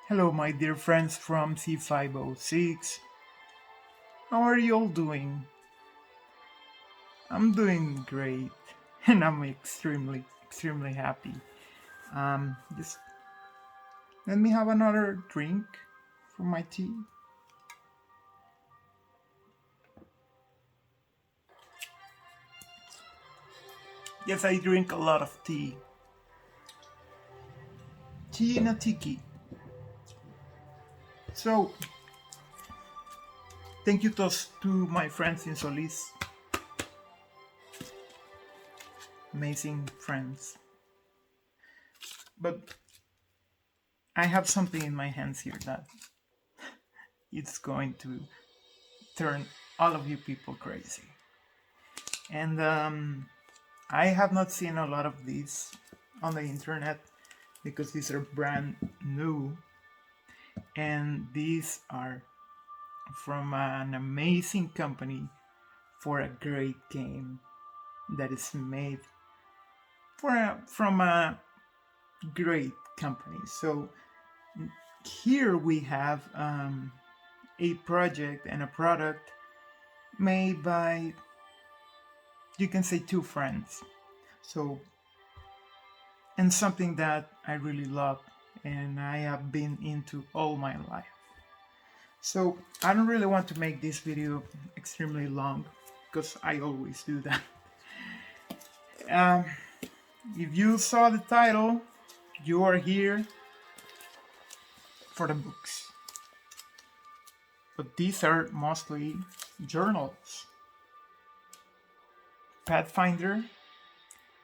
Hello, my dear friends from C506. How are you all doing? I'm doing great, and I'm extremely happy. Just let me have another drink for my tea. Yes, I drink a lot of tea. Tea in a tiki. So, thank you to my friends in Solis. Amazing friends. But I have something in my hands here that it's going to turn all of you people crazy. And I have not seen a lot of these on the internet because these are brand new, and these are from an amazing company for a great game that is made from a great company. So here we have a project and a product made by, you can say, two friends. So, and something that I really love and I have been into all my life. So I don't really want to make this video extremely long because I always do that. If you saw the title, you are here for the books. But these are mostly journals. Pathfinder,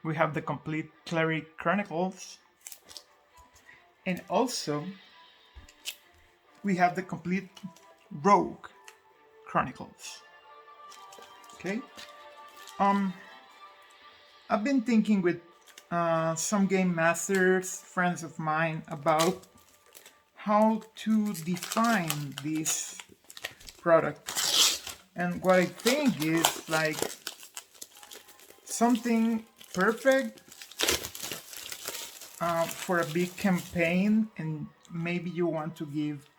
we have the Complete Cleric Chronicles, and also we have the Complete Rogue Chronicles. Okay. I've been thinking with some game masters, friends of mine, about how to define this product. And what I think is like something perfect for a big campaign, and maybe you want to give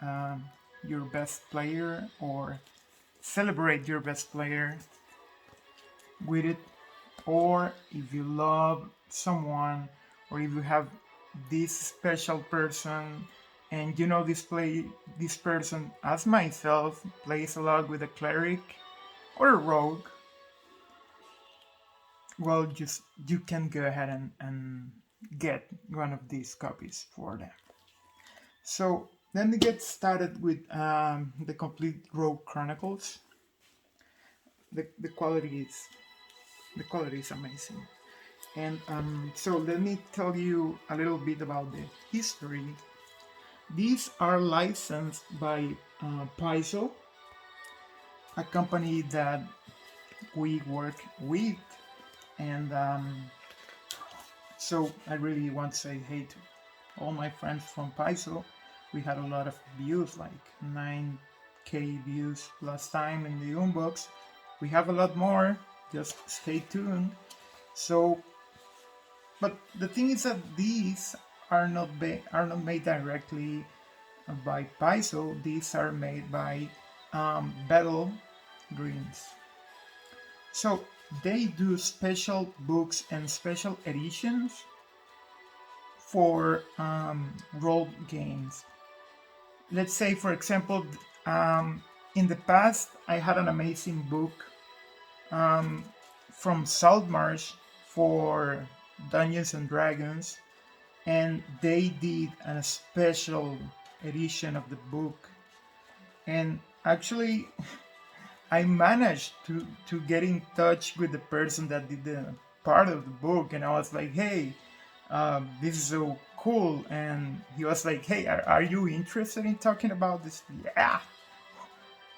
your best player or celebrate your best player with it, or if you love someone, or if you have this special person and you know this person, as myself, plays a lot with a cleric or a rogue, well, just you can go ahead and get one of these copies for them. So let me get started with the Complete Rogue Chronicles. The quality is amazing. And so let me tell you a little bit about the history. These are licensed by Paizo, a company that we work with, and so I really want to say hey to all my friends from Paizo. We had a lot of views, like 9k views last time in the unbox. We have a lot more, just stay tuned. So, but the thing is that these are not made directly by Paizo. These are made by Beadle Greens. So they do special books and special editions for role games. Let's say, for example, in the past I had an amazing book from Saltmarsh for Dungeons and Dragons, and they did a special edition of the book, and actually I managed to get in touch with the person that did the part of the book, and I was like, hey, this is so cool. And he was like, hey, are you interested in talking about this? Yeah.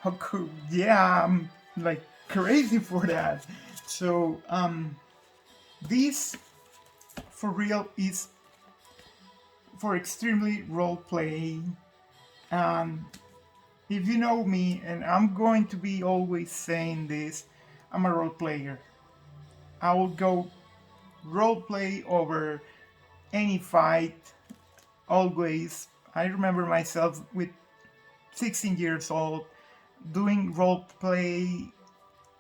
How cool. Yeah, I'm like crazy for that. So this for real is for extremely role playing. If you know me, and I'm going to be always saying this, I'm a role player. I will go role play over any fight, always. I remember myself with 16 years old doing role play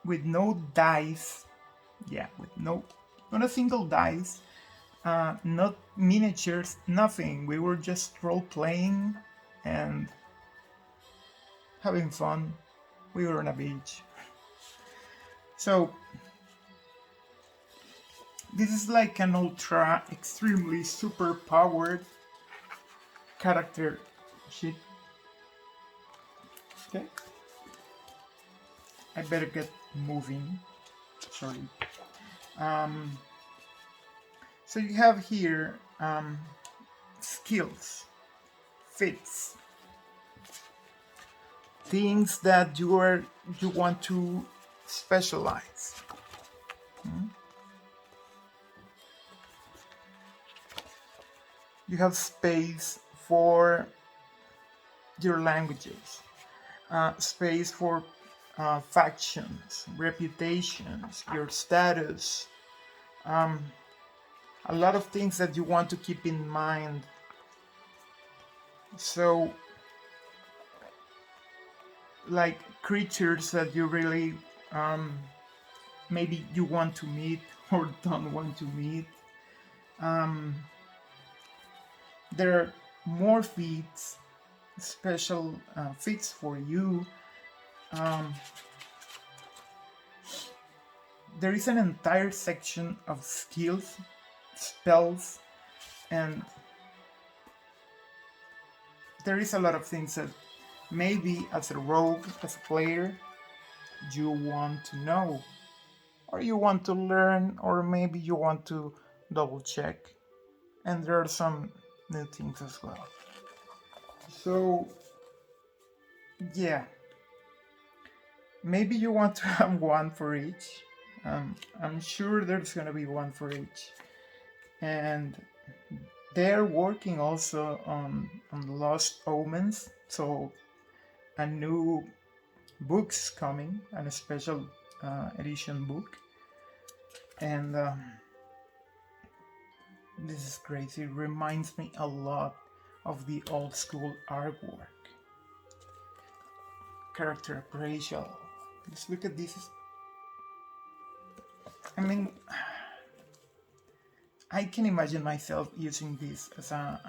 with no dice. Yeah, with not a single dice, not miniatures, nothing. We were just role playing and having fun. We were on a beach. So this is like an ultra, extremely super powered character sheet. Okay. I better get moving. Sorry. So you have here skills, fits, things that you want to specialize. You have space for your languages, space for factions, reputations, your status, a lot of things that you want to keep in mind. So, like creatures that you really maybe you want to meet or don't want to meet. There are more feats, special feats for you. There is an entire section of skills, spells, and there is a lot of things that maybe as a rogue, as a player, you want to know, or you want to learn, or maybe you want to double check. And there are some new things as well. So, yeah. Maybe you want to have one for each. I'm sure there's gonna be one for each. And they're working also on Lost Omens, so a new book's coming, and a special edition book. And this is crazy. It reminds me a lot of the old school artwork. Character appraisal. Just look at this. I mean, I can imagine myself using this as a,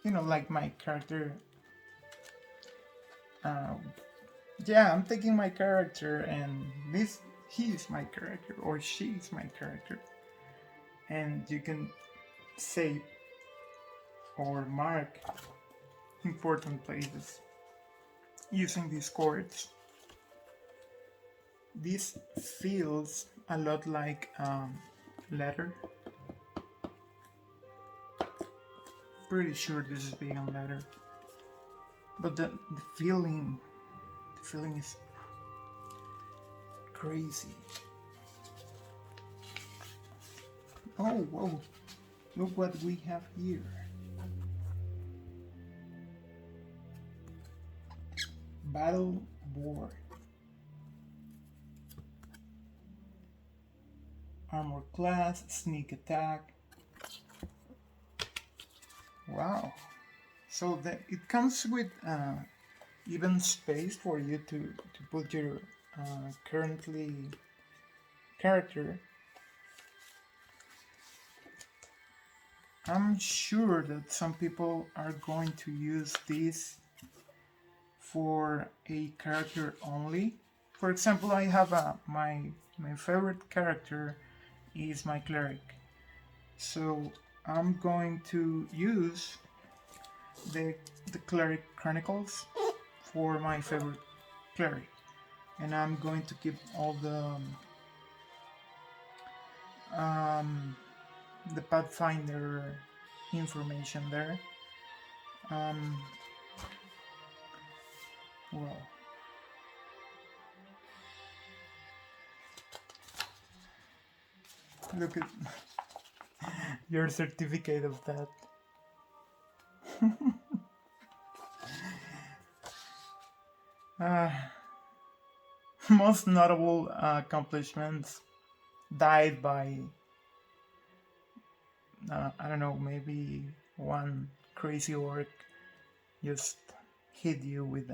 like my character. Yeah, I'm taking my character, and he is my character, or she is my character, and you can save or mark important places using these chords. This feels a lot like letter. Pretty sure this is being on letter, but the feeling is crazy. Oh, whoa! Look what we have here. Battle board. Armor class, sneak attack. Wow. So it comes with even space for you to put your currently character. I'm sure that some people are going to use this for a character only. For example, I have my favorite character is my Cleric. So I'm going to use the Cleric Chronicles for my favorite Cleric. And I'm going to keep all the Pathfinder information there. Well, look at your certificate of that. Most notable accomplishments died by I don't know, maybe one crazy orc just hit you with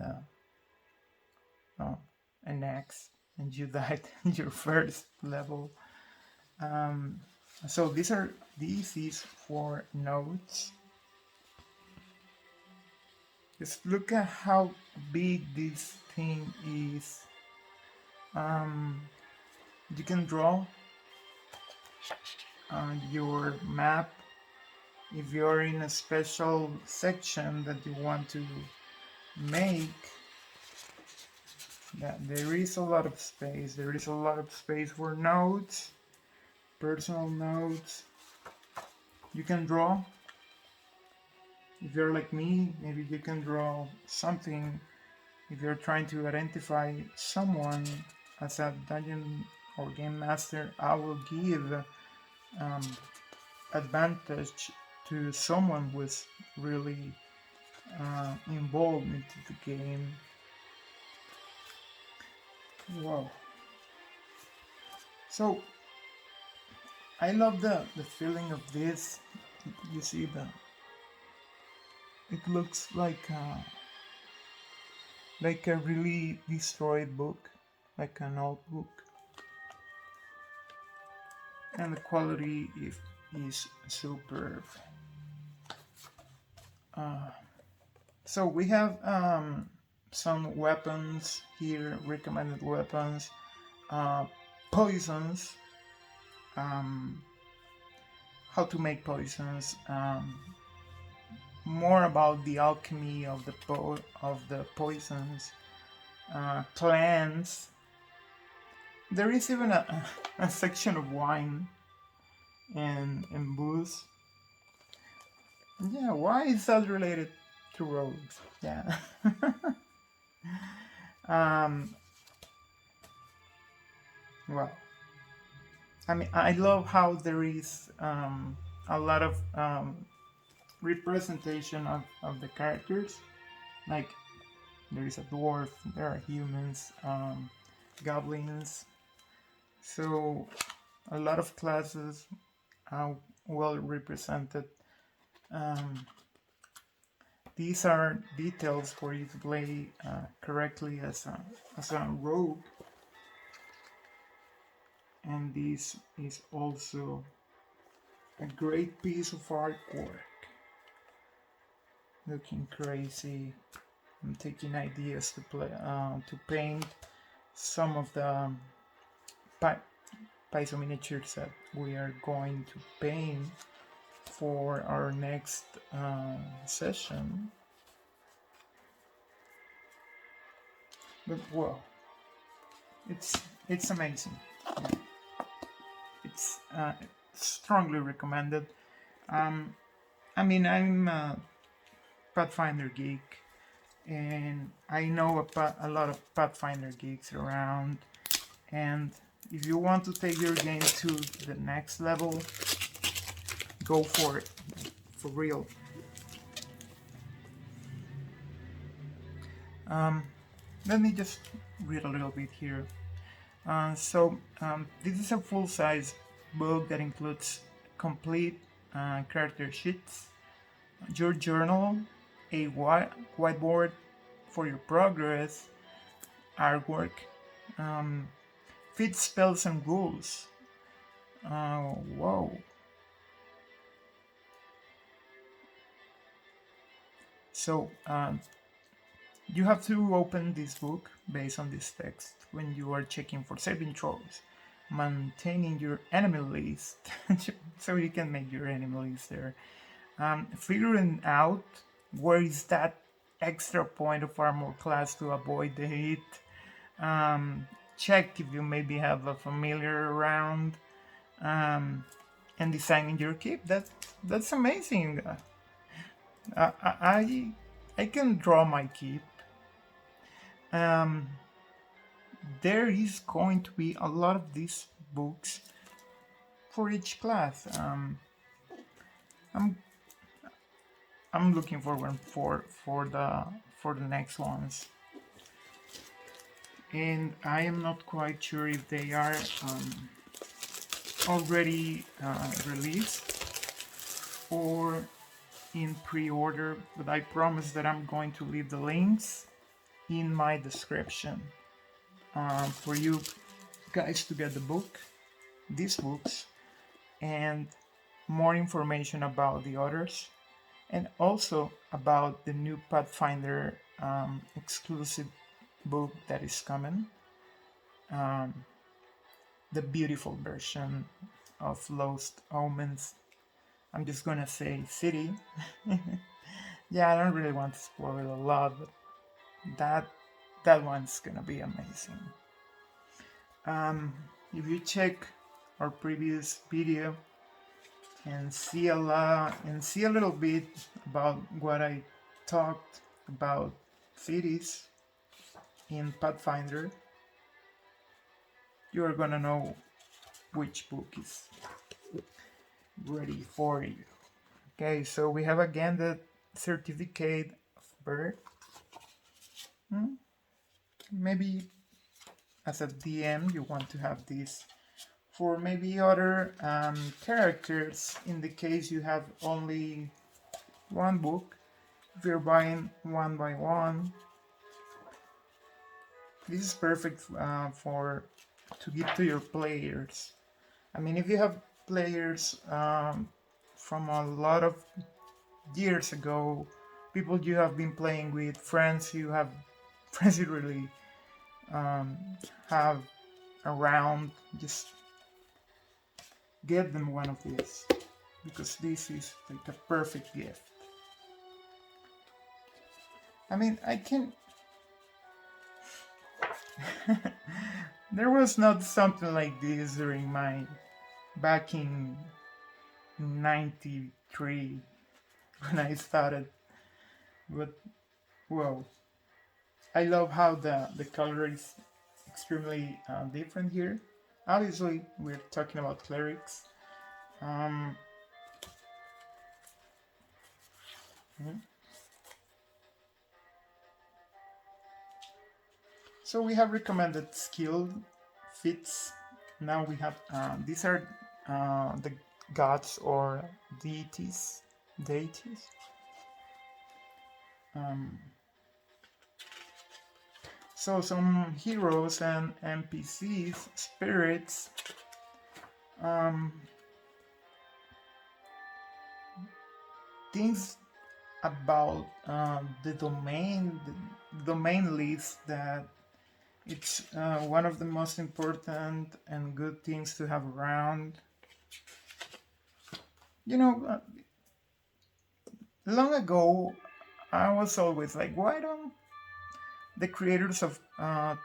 an axe and you died in your first level. So this is for notes. Just look at how big this thing is. You can draw your map if you're in a special section that you want to make. There is a lot of space. There is a lot of space for notes, personal notes. You can draw. If you're like me, maybe you can draw something. If you're trying to identify someone as a dungeon or game master, I will give advantage to someone who is really involved into the game. Wow. So I love the feeling of this. You see it looks like a really destroyed book, like an old book, and the quality is superb. So we have some weapons here, recommended weapons, poisons, how to make poisons, more about the alchemy of the poisons, clans. There is even a section of wine and booze. Yeah, why is that related to rogues? Yeah. Well, I mean, I love how there is a lot of representation of the characters. Like, there is a dwarf, there are humans, goblins. So, a lot of classes are well represented. These are details for you to play correctly as a rogue. And this is also a great piece of artwork. Looking crazy. I'm taking ideas to play to paint some of the Paizo miniatures that we are going to paint for our next session. But well, it's amazing. It's strongly recommended. I mean, I'm a Pathfinder geek, and I know a lot of Pathfinder geeks around. And if you want to take your game to the next level, go for it, for real. Let me just read a little bit here. This is a full-size book that includes complete character sheets, your journal, a whiteboard for your progress, artwork, feat spells and rules. Whoa. So you have to open this book based on this text when you are checking for saving throws, maintaining your enemy list, so you can make your enemy list there, figuring out where is that extra point of armor class to avoid the hit, check if you maybe have a familiar around, and designing your keep. That's amazing. I can draw my keep. There is going to be a lot of these books for each class. I'm looking forward for the next ones, and I am not quite sure if they are already released or in pre-order, but I promise that I'm going to leave the links in my description for you guys to get the book, these books, and more information about the others, and also about the new Pathfinder exclusive book that is coming, the beautiful version of Lost Omens. I'm just gonna say city. Yeah, I don't really want to spoil a lot, but that one's gonna be amazing. If you check our previous video and see a little bit about what I talked about cities in Pathfinder, you're gonna know which book is ready for you. Okay, so we have again the certificate of birth. Maybe as a DM you want to have this for maybe other characters in the case you have only one book. If you're buying one by one, this is perfect to give to your players. I mean, if you have players from a lot of years ago, people you have been playing with, friends you really have around, just get them one of these, because this is like a perfect gift. I mean, I can there was not something like this during my back in 93 when I started, but well, I love how the color is extremely different here. Obviously we're talking about clerics. So we have recommended skill fits. Now we have these are the gods or deities. So some heroes and NPCs, spirits. Things about the domain list, that it's one of the most important and good things to have around. You know, long ago, I was always like, why don't the creators of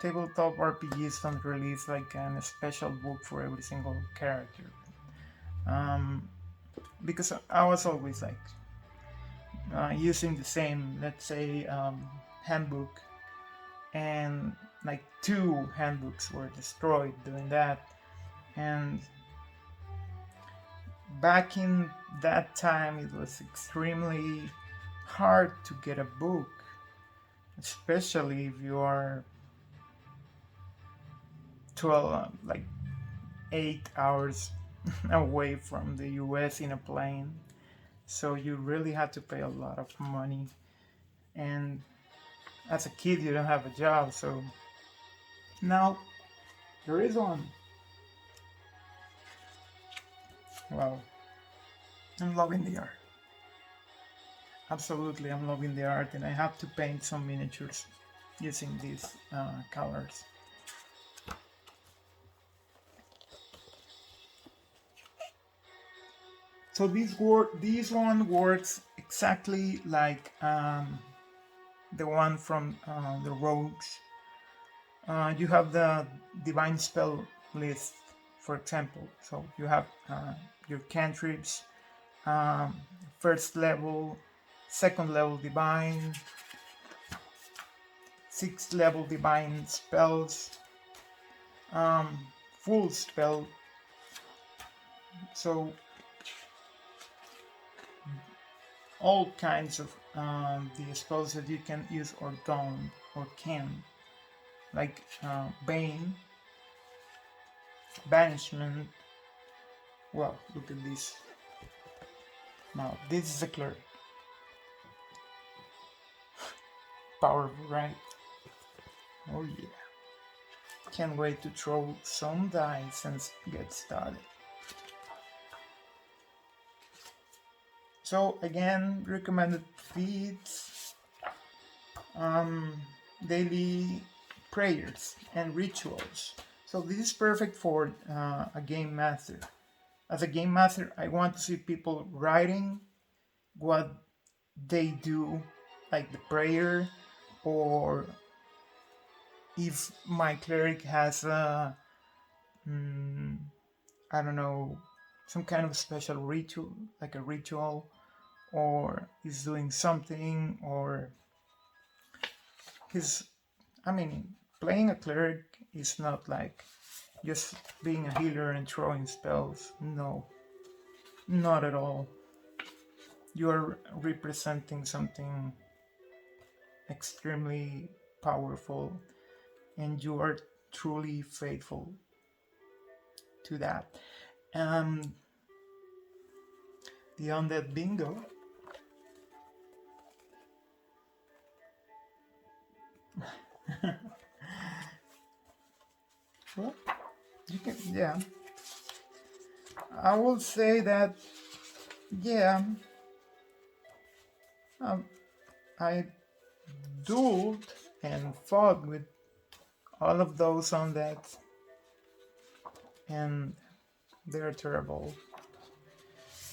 tabletop RPGs don't release like a special book for every single character? Because I was always like using the same, let's say, handbook, and like 2 handbooks were destroyed doing that. And back in that time it was extremely hard to get a book, especially if you are 8 hours away from the US in a plane. So you really had to pay a lot of money, and as a kid you don't have a job, so now there is one. Wow, I'm loving the art. Absolutely, I'm loving the art, and I have to paint some miniatures using these colors. So this one works exactly like the one from the rogues. You have the divine spell list, for example. So you have your cantrips, first level, second level divine, 6th level divine spells, full spell. So all kinds of the spells that you can use or don't or can, like Bane, Banishment. Well, look at this. Now this is a cleric. powerful, right? Oh yeah. Can't wait to throw some dice and get started. So again, recommended feeds, daily prayers and rituals. So this is perfect for a game master. As a game master, I want to see people writing what they do, like the prayer, or if my cleric has a, I don't know, some kind of special ritual, like a ritual, or is doing something, or he's, I mean, playing a cleric is not like just being a healer and throwing spells. No, not at all. You are representing something extremely powerful, and you are truly faithful to that. The undead bingo. Well, you can, yeah. I will say that, yeah. I dueled and fought with all of those undead, and they're terrible.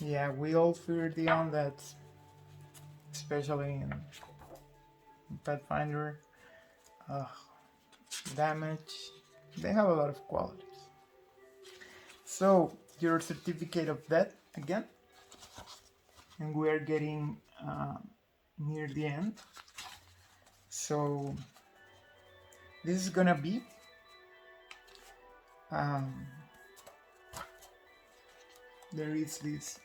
Yeah, we all fear the undead, especially in Pathfinder. Damage. They have a lot of qualities. So, your certificate of death again. And we are getting near the end. So, this is gonna be there is this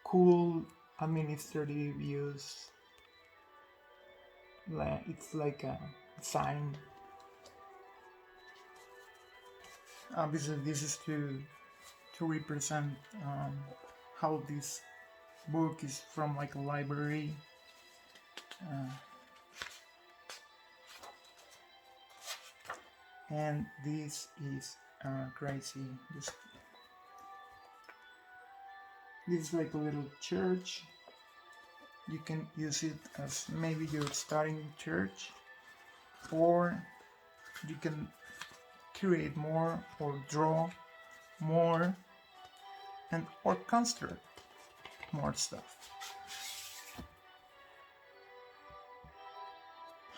cool administrative use. It's like a sign. Obviously, this is to represent how this book is from like a library. And this is crazy. This is like a little church. You can use it as maybe you're starting church, or you can create more or draw more and or construct more stuff.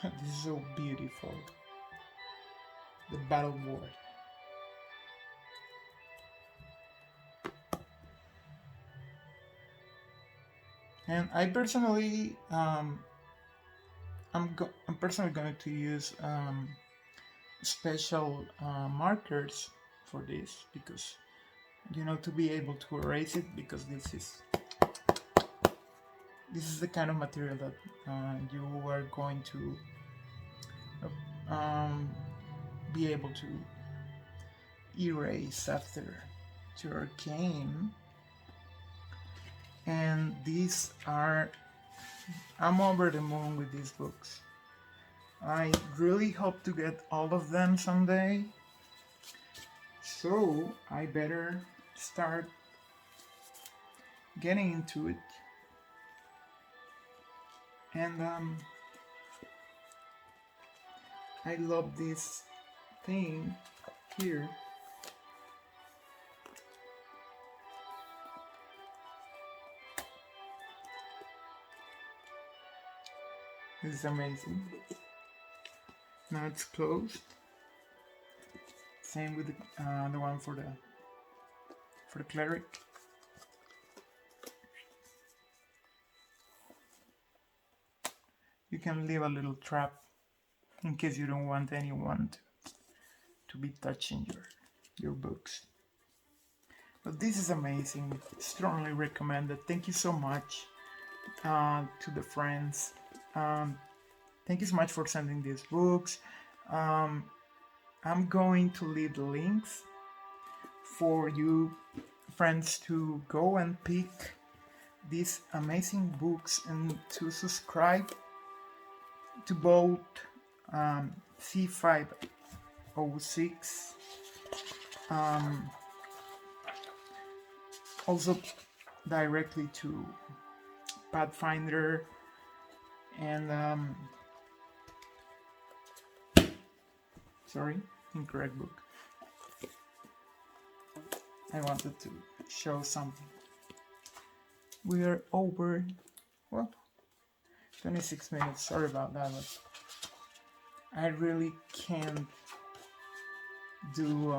This is so beautiful. The battle board. And I personally, I'm personally going to use special markers for this, because to be able to erase it, because this is the kind of material that you are going to be able to erase after your game. And these are, I'm over the moon with these books. I really hope to get all of them someday, so I better start getting into it. And I love this thing here. This is amazing. Now it's closed. Same with the one for the cleric. You can leave a little trap in case you don't want anyone to be touching your books. But this is amazing. Strongly recommended. Thank you so much to the friends. Thank you so much for sending these books. I'm going to leave the links for you friends to go and pick these amazing books and to subscribe to both C506, also directly to Pathfinder, and sorry, incorrect book. I wanted to show something. We are over, well, 26 minutes. Sorry about that, but I really can't do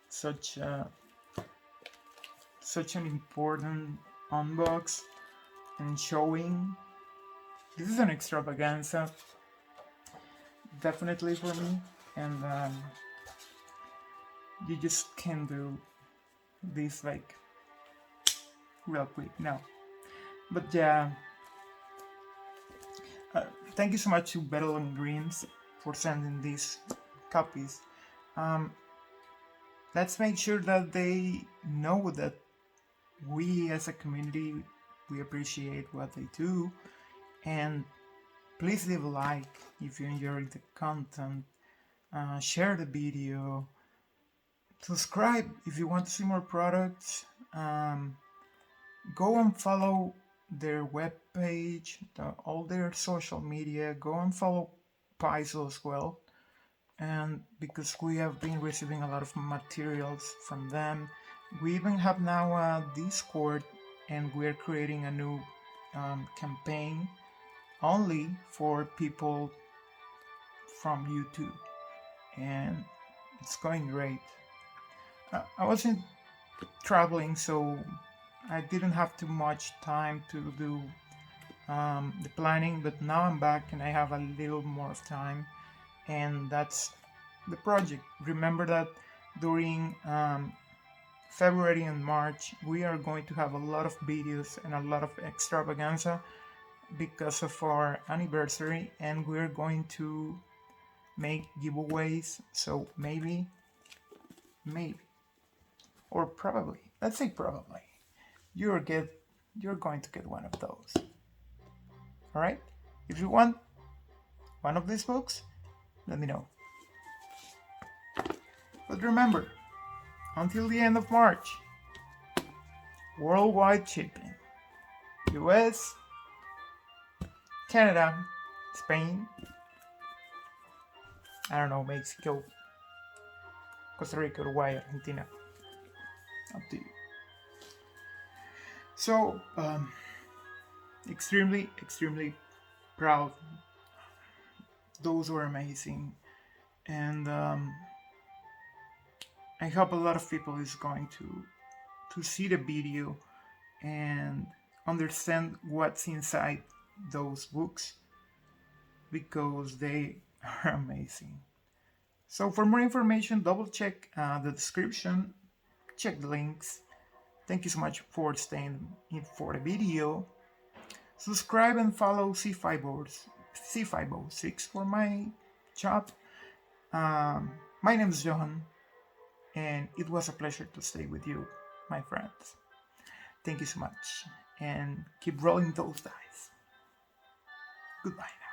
such an important unbox and showing. This is an extravaganza, definitely for me, and you just can't do this like real quick now. But yeah, thank you so much to Beadle and Grimm for sending these copies. Let's make sure that they know that we as a community, we appreciate what they do, and please leave a like if you enjoyed the content, share the video, subscribe if you want to see more products, go and follow their webpage, all their social media, go and follow Paizo as well, and because we have been receiving a lot of materials from them. We even have now a Discord, and we're creating a new campaign only for people from YouTube, and it's going great. I wasn't traveling, so I didn't have too much time to do the planning, but now I'm back and I have a little more of time, and that's the project. Remember that during February and March we are going to have a lot of videos and a lot of extravaganza because of our anniversary, and we're going to make giveaways, so maybe or probably, let's say probably, you're going to get one of those. All right, if you want one of these books, let me know. But remember, until the end of March, worldwide shipping. US, Canada, Spain, I don't know, Mexico, Costa Rica, Uruguay, Argentina. Up to you. So, extremely proud. Those were amazing, and I hope a lot of people is going to see the video and understand what's inside those books, because they are amazing. So for more information, double check the description, check the links. Thank you so much for staying in for the video. Subscribe and follow C506 for my job. My name is Johan, and it was a pleasure to stay with you, my friends. Thank you so much, and keep rolling those dice. Goodbye now.